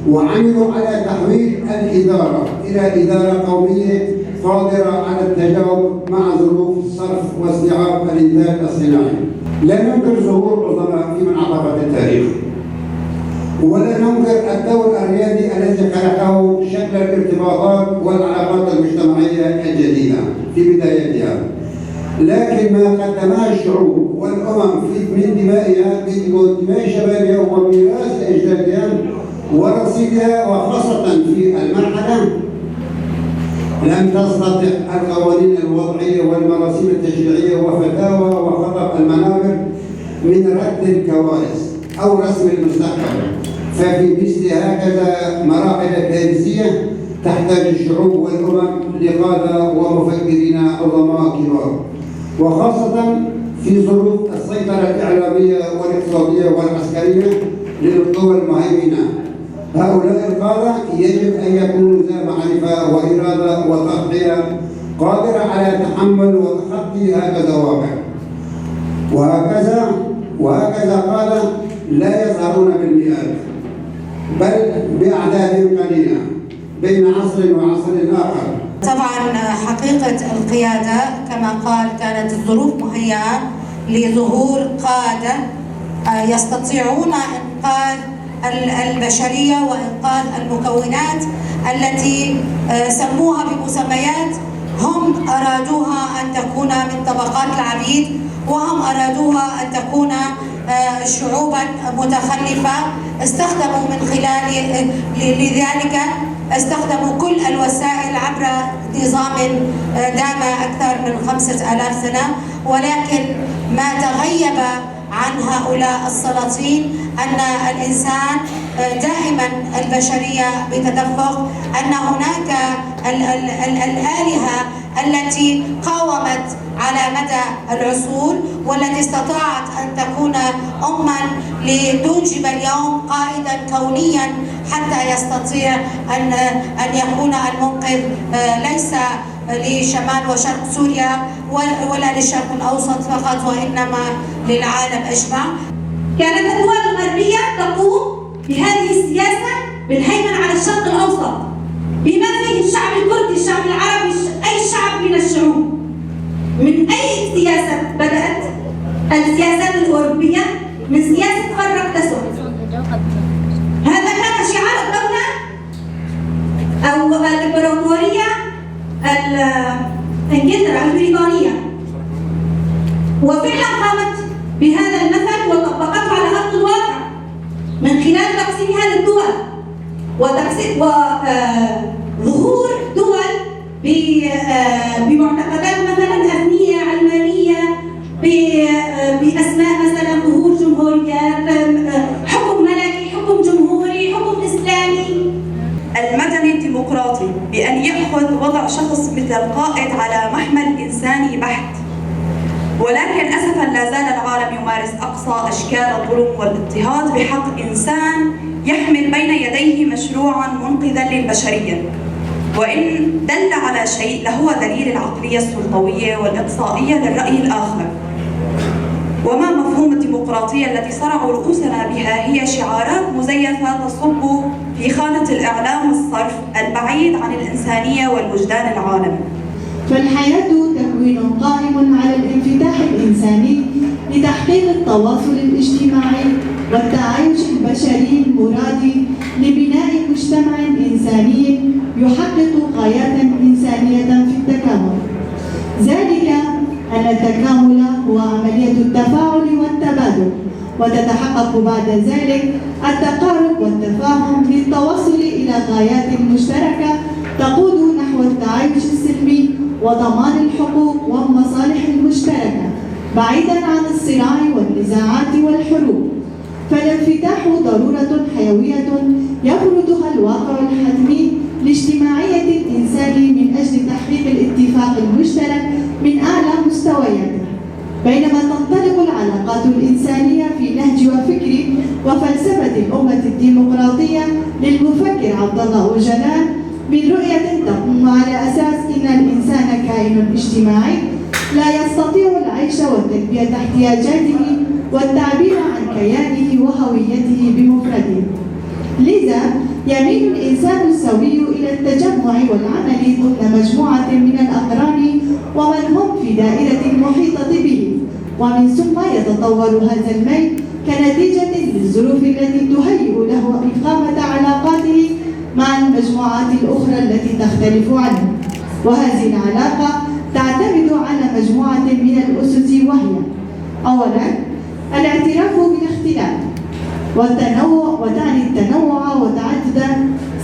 وعملوا على تحويل الإدارة إلى إدارة قومية قادرة على التجاوب مع ظروف الصرف واستيعاب الإنتاج الصناعي. لا ننكر ظهور عظماء في منعطفات التاريخ، ولا ننكر الدور الريادي الذي خلقه شكل الارتباطات والعلاقات المجتمعية الجديدة في بدايتها، لكن ما قدمها الشعوب والأمم من دمائها بدماء شبابها وميراث أجدادها ورصيدها، وخاصة في المرحلة لم تستطع القوانين الوضعية والمراسيم التشريعية وفتاوى وخطط المنابر من رد الكوارث أو رسم المستقبل. ففي مثل هكذا مراحل كارثية تحتاج الشعوب والأمم لقادة ومفكرين عظماء كبار، وخاصة في ظروف السيطرة الإعلامية والاقتصادية والعسكرية للقوى المهيمنة. هؤلاء القادة يجب أن يكونوا ذا معرفة وإرادة وتضحية قادرة على تحمل وتخطي هكذا واقع. وهكذا قادة لا يظهرون بالمئات بل بأعداد قليلة بين عصر وعصر آخر. طبعا حقيقة القيادة كما قال كانت الظروف مهيئة لظهور قادة يستطيعون إنقاذ البشرية وإنقاذ المكونات التي سموها بمسميات هم أرادوها أن تكون من طبقات العبيد، وهم أرادوها أن تكون شعوبا متخلفة. استخدموا من خلال لذلك استخدموا كل الوسائل عبر نظام دام أكثر من 5000 سنة، ولكن ما تغيب عن هؤلاء السلاطين أن الإنسان دائما البشرية بتدفق، أن هناك الآلهة التي قاومت على مدى العصور والتي استطاعت أن تكون أما لتنجب اليوم قائدا كونيا حتى يستطيع أن يكون المنقذ ليس لشمال وشرق سوريا ولا للشرق الأوسط فقط وإنما للعالم أجمع. كانت الدول الغربية تقوم بهذه السياسة بالهيمنة على الشرق الأوسط بما فيه الشعب الكردي، الشعب العربي، أي شعب من الشعوب. من أي سياسة بدأت؟ السياسات الأوروبية من سياسة فرق تسد. هذا كان شعار الدولة أو الإمبراطورية إنجلترا البريطانية، وفعلا قامت بهذا المثل وطبقته على أرض الواقع من خلال تقسيمها للدول وظهور دول بمعتقدات مثلا أثنية علمانية بأسماء مثلا ظهور جمهوريات، حكم ملكي، حكم جمهوري، حكم إسلامي. المدني الديمقراطي بأن يأخذ وضع شخص مثل القائد على محمل إنساني بحت، ولكن أسفاً لا زال العالم يمارس أقصى أشكال الظلم والاضطهاد بحق إنسان يحمل بين يديه مشروعاً منقذاً للبشرية، وإن دل على شيء لهو دليل العقلية السلطوية والإقصائية للرأي الآخر. وما مفهوم الديمقراطية التي صرعوا رؤوسنا بها هي شعارات مزيفة تصب في خانة الإعلام والصرف البعيد عن الإنسانية والوجدان العالمي. فالحياة تكوين قائم على الانفتاح الإنساني لتحقيق التواصل الاجتماعي والتعايش البشري المرادي لبناء مجتمع إنساني يحقق غايات إنسانية في التكامل. ذلك أن التكامل هو عملية التفاعل والتبادل، وتتحقق بعد ذلك التقارب والتفاهم للتوصل إلى غايات مشتركة تقود نحو التعايش السلمي وضمان الحقوق والمصالح المشتركة بعيداً عن الصراع والنزاعات والحروب. فالانفتاح ضرورة حيوية يفرضها الواقع الحتمي لاجتماعية الإنسان من أجل تحقيق الاتفاق المشترك من أعلى مستوياته، بينما تنطلق العلاقات الإنسانية في نهج وفكر وفلسفة الأمة الديمقراطية للمفكر عبدالله أوجلان من رؤية تقوم على أساس أن الإنسان كائن اجتماعي لا يستطيع العيش وتلبية احتياجاته والتعبير عن كيانه وهويته بمفرده، لذا يميل الإنسان السوي إلى التجمع والعمل ضمن مجموعة من الأقران ومن هم في دائرة المحيطة به، ومن ثم يتطور هذا الميل كنتيجة للظروف التي تهيئ له إقامة علاقاته مع المجموعات الأخرى التي تختلف عنه. وهذه العلاقة تعتمد على مجموعة من الأسس، وهي: أولاً الاعتراف بالاختلاف والتنوع، وتعني التنوع وتعدد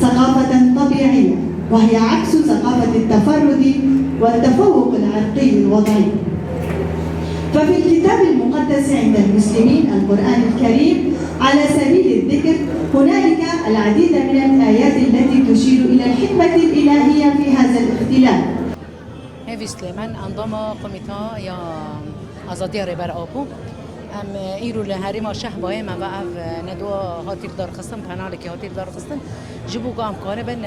ثقافة طبيعية، وهي عكس ثقافة التفرد والتفوق العرقي الوضعي. ففي الكتاب المقدس عند المسلمين القرآن الكريم على سبيل الذكر هنالك العديد من الآيات التي تشير إلى الحكمة الإلهية في هذا الاختلاف. هذه سليمان انضم komîteya Azadiya Rêberê ابو ام ایرو لهاری ما شه بایم و اف ندو هاتیل دار خستن پناهی که هاتیل دار خستن جبو قام کاره بن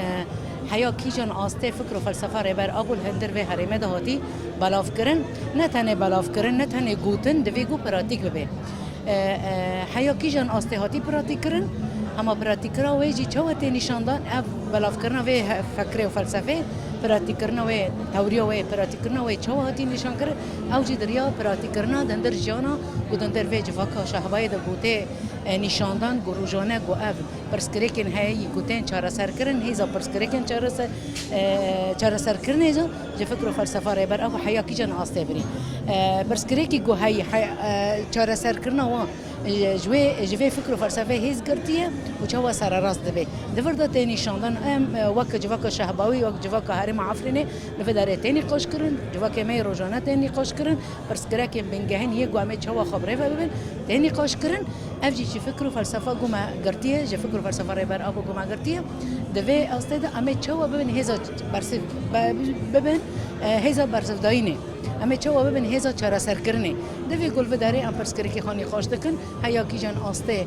حیا کیجان آسته فکر و فلسفه رهبر ابو الهندر و هریمه ده هاتی بلاف کرن نه تنه بلاف کرن نه تنه گوتن دویگو پراتیک ببه حیا کیجان آسته هاتی پراتیک کرن اما پراتیک کرا ویجی چوهتی نشاندان اف بلاف کرنا و فکر و فلسفه پراتیک کرنا و تئوری و پراتیک کرنا و چوهتی نشان کرد اوجی دریا پراتیک کرنا دندر جانا و دندر ویج واکا شهبای ده بوته نشاندان گروجانه گو اف پرسکریکن هایی گوتن چهار سر کرن هیزا پرسکریکن چهار سر کرن هیزا جفکر و فلسفه رهبر ابو حیا کیجان آسته بری پرسکریکی گو هایی چهار سر کرنا و جوی فکر و فلسفه هیز گرتیه و چه سر راست دبی دفرده تینی شاندن وقت جواک شهباوی وقت جواک هرم عفرینه لفداره تینی قش کرن جواک می روزانه تینی قش کرن پرسکره که بنگهن یه گوامه چه خبره و ببین تینی قش کرن افجی چی فکر و فلسفه گم گرتیه جه فکر و فلسفه رهبر ابو گم گرتیه دوی استاد اما چه ببین هزا برسف ببین هزا برسف داینه اما چه ببین هزا چهار سر کرنه دوی گل وداره ام پرسکره که خانی قاش دکن حیا کی جان آسته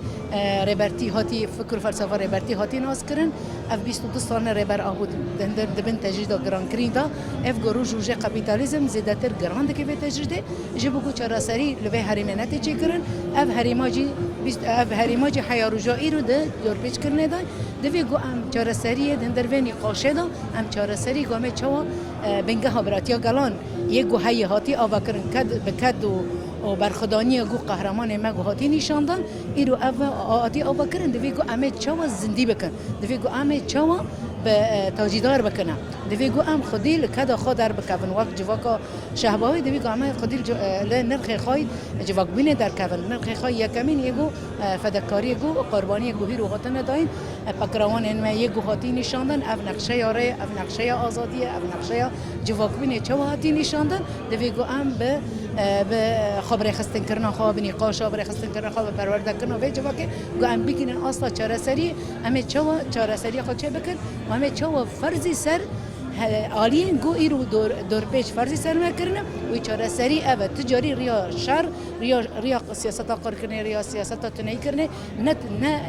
رهبرتی هاتی فکر و فلسفه رهبرتی هاتی ناز کرن اف 22 سال رهبر ابو دندر دبن تجربه گران کریندا اف گرو جوجه کاپیتالیسم زیادتر گراند که به تجربه جبو چهار سری لوی هریمنات چی کرن اف هریماجی اف هریماجی حیا رجایی رو ده دور پیچ کرنه دای دوی گو ام چهار سری دندر ونی قاشه دا ام چهار سری گو ام چوا بنگه ها براتیا گلان یک گو هی هاتی آوا کرن کد بکد و برخدانی گو قهرمان مگو هاتی نشاندن ایرو آتی آوا کرن دوی گو ام چوا زندی بکن دوی گو ام چوا به تاجیدار بکنه دوی گو ام خودیل کدا خود در بکن وقت جواکا شهباوی دوی گو ام خودیل نرخ خای جواک بینه در کون نرخ خای یکمین یگو فداکاری گو قربانی گو هیرو هاتن داین پکروان انما یگو هاتی نشاندن اف نقشه یاره اف نقشه آزادیه اف نقشه جواک بینه چه هاتی نشاندن دوی گو ام به خبر خستن کردن خواب نقاش خبر خستن کردن خواب پرورده کردن و جواکه گو ام بگیرن اصلا چهار سری اما چهار سری خود چه بکن و همه چه فرضی سر عالیه گو ایرو دور پیش فرضی سر میکنه و چهار سری اوه تجاری ریا شر ریا سیاست قرار کنه ریا سیاست تنهی کنه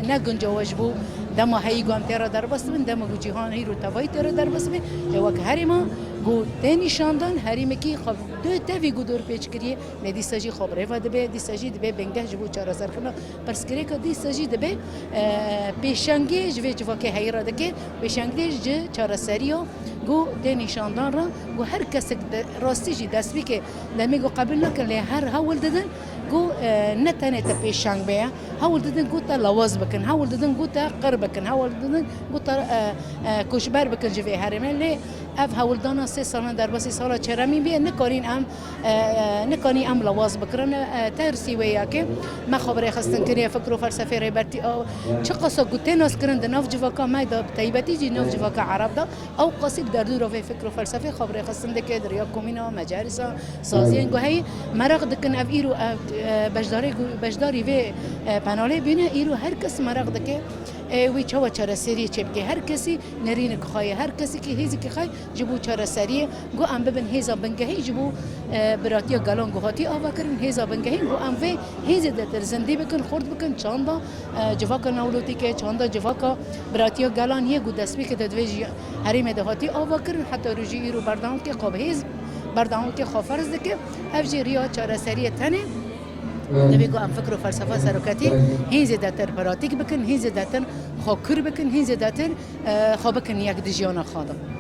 نه گنجاوش بو دم هایی گام تیرا در بس بن دم گو جهان ایرو توای تیرا در بس بن جوک هریما گو تنی شاندن هریمه کی خب دو تاوی گو دور پیش کریه ندی سجی خبره و دبه دی سجی دبه بنگه جبو چهار سر کنه پس کری که دی سجی دبه پیشنگی جوی جواک هایی را دکه پیشنگی ج چهار سریو گو دنی شاندن را گو هر کس راستی جی دست بی که دمیگو قبول نکن لی هر هول دادن گو نتنه تا پیشنگ بیا هول دادن گو تا لواز بکن هول دادن گو تا قر بکن هول دادن گو تا کشبر بکن جوی هرمه لی اف هول دانا 3 سال در بس سال چرمی بیا نکانی ام لواز بکرن ترسی ویا که ما خبره خستن کنی فکر و فلسفه رهبرتی چه قصه گوته ناس کرن دناف جواکا مایدا تایبتی جی ناف جواکا عرب دا او قصید در دور و فکر و فلسفه خبره خستن دکه دریا کومینا مجالس سازین گوهی مرق دکن اف ایرو بجداری و پناله بینه ایرو هر کس مرق دکه وی چهار سری چپکی هر کسی نرین کخای هر کسی که هیزی که خای جبو چهار سری گو ام ببین هیزا بنگهی جبو براتیا گلان گوهاتی آوا کرن هیزا بنگهی گو ام وی هیزی در زندی بکن خورد بکن چاندا جواکا نولوتی که چاندا جواکا براتیا گلان یه گو دستی که دوی حریم دهاتی آوا کرن حتی روزی رو بردان که قابهیز بردان که خافرز دکه افجی ریا چهار سری تنه دبیگو ام فکر و فلسفه سرکتی هین زیادتر پراتیک بکن هین زیادتر خاکر بکن هین زیادتر خواب بکن یک دیجیان خادم